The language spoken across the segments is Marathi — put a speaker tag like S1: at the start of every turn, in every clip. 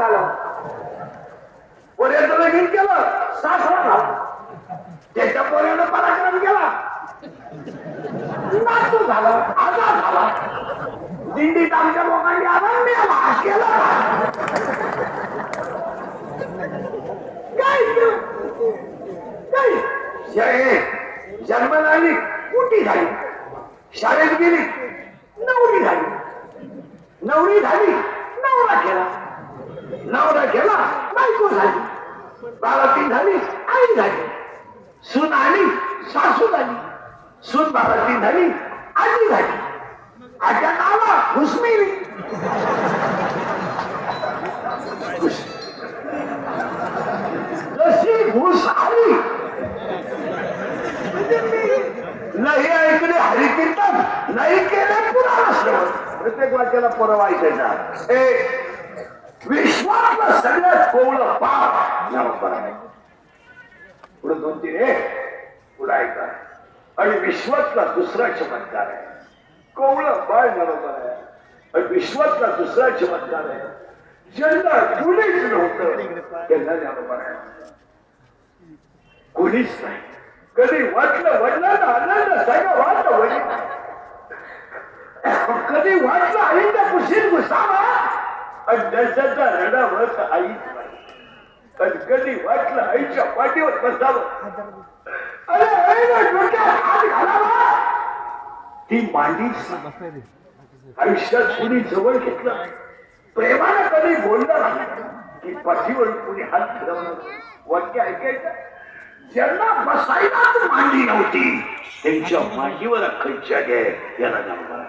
S1: झालं. पोऱ्याचं लगीन केलं, सासरा झाला. त्याच्या पोऱ्यानं पराक्रम केला, नातू झाला, आजार झाला. दिंडीत आमच्या लोकांनी आनंद मिळाला केला. काय जन्माला आली, मोठी झाली. शाळेत गेली, नवरी झाली. नवरी झाली, नवरा केला. नवरा केला, बायको झाली. बाळाती झाली, आई झाली. सून आली, सासू झाली. सून बाळाती झाली, आजी झाली. आज्या आला, घुसमिली. जशी घुस आली, नाही ऐकले हरिकीर्तन, नाही केले पुन्हा श्रवण. प्रत्येक वाक्याला परवा ऐकायचा. विश्वातलं सगळ्यात कोवळं पाप पुढे 2-3 पुढे ऐका. आणि विश्वातला दुसरा चमत्कार आहे कोवळं बाळ बरोबर आहे. आणि विश्वातला दुसरा चमत्कार आहे ज्यांना कुणीच नव्हतं त्यांना बरोबर आहे. कुणीच नाही. कधी वाटलं वडिलांना आनंद सगळं वाटलं वडील, कधी वाटलं आईच्या कुशीत घुसावा आणि त्याच्या रडावत आईच नाही. कधी वाटलं आईच्या पाठीवर बसावं, अरे आईला डोक्यात हात घालावा, ती मांडीच नाही. आयुष्यात कुणी जवळ घेतलं, प्रेमानं कधी बोललं नाही की पाठीवर कुणी हात फिरवलं. वाक्य ऐकायचं. ज्यांना बसायलाच मांडी नव्हती त्यांच्या मांडीवर अख्खं जग आहे याला नाव करा.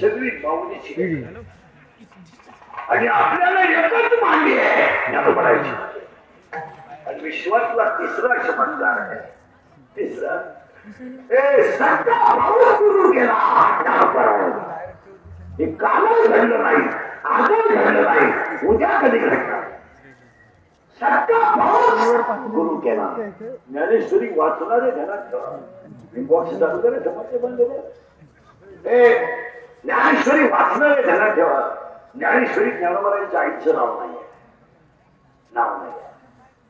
S1: सगळी पाहुणीची आणि आपल्याला एकच मांडी आहे याला पडायची. आणि विश्वातला तिसरा चमत्कार आहे. तिसरा सुरू केला हे कालच घडलं नाही, आजच घडलं नाही, उद्या कधी घडणार. सत्ता पाऊस गुरु केला. ज्ञानेश्वरी वाचणारे घरात बॉक्स चालू करे समजते बंद. ज्ञानेश्वरी वाचणारे ध्यानात ठेवा. ज्ञानेश्वरी ज्ञानोबारांच्या आईचं नाव नाही.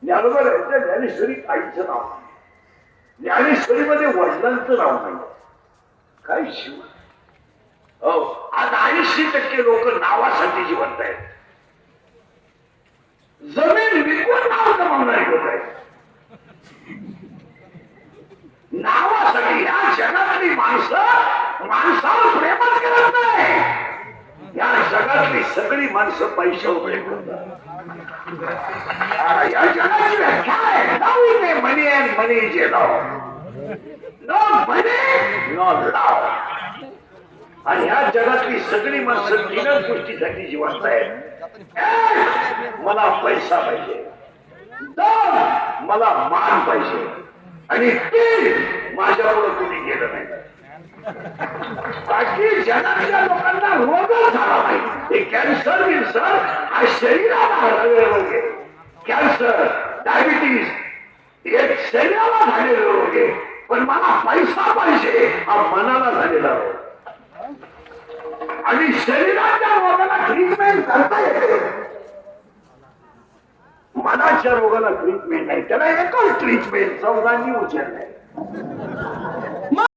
S1: ज्ञानोबा ज्ञानेश्वरी आईचं नाव नाही. ज्ञानेश्वरीमध्ये वडिलांचं नाव नाही. काय शिव. हो, आज 80% लोक नावासाठी जिवंत आहेत. जमीन विकून नाव जमावणारी लोक आहेत. नावासाठी या जगातली माणसावर प्रेमच करत नाही. या जगातली सगळी माणसं पैशावर प्रेम करतात. या जगाची व्याख्या आहे नावी मनी अँड मनी जे लाव. नो मनी नो लाव. आणि या जगातली सगळी माणसं 3 गोष्टीसाठी जिवंत आहेत. 1, मला पैसा पाहिजे. 2, मला मान पाहिजे. आणि 3, माझ्यामुळे कुणी गेलं नाही. बाकी जगातल्या लोकांना रोगच झाला नाही. कॅन्सर विन्सर हा शरीराला हरवलेले रोग आहे. कॅन्सर, डायबिटीज हे शरीराला झालेले रोग आहे. पण मला पैसा पाहिजे हा मनाला झालेला रोग. आणि शरीराच्या रोगाला ट्रीटमेंट करता येते, मनाच्या रोगाला ट्रीटमेंट नाही. त्याला एकच ट्रीटमेंट, चौघांनी उचलणे.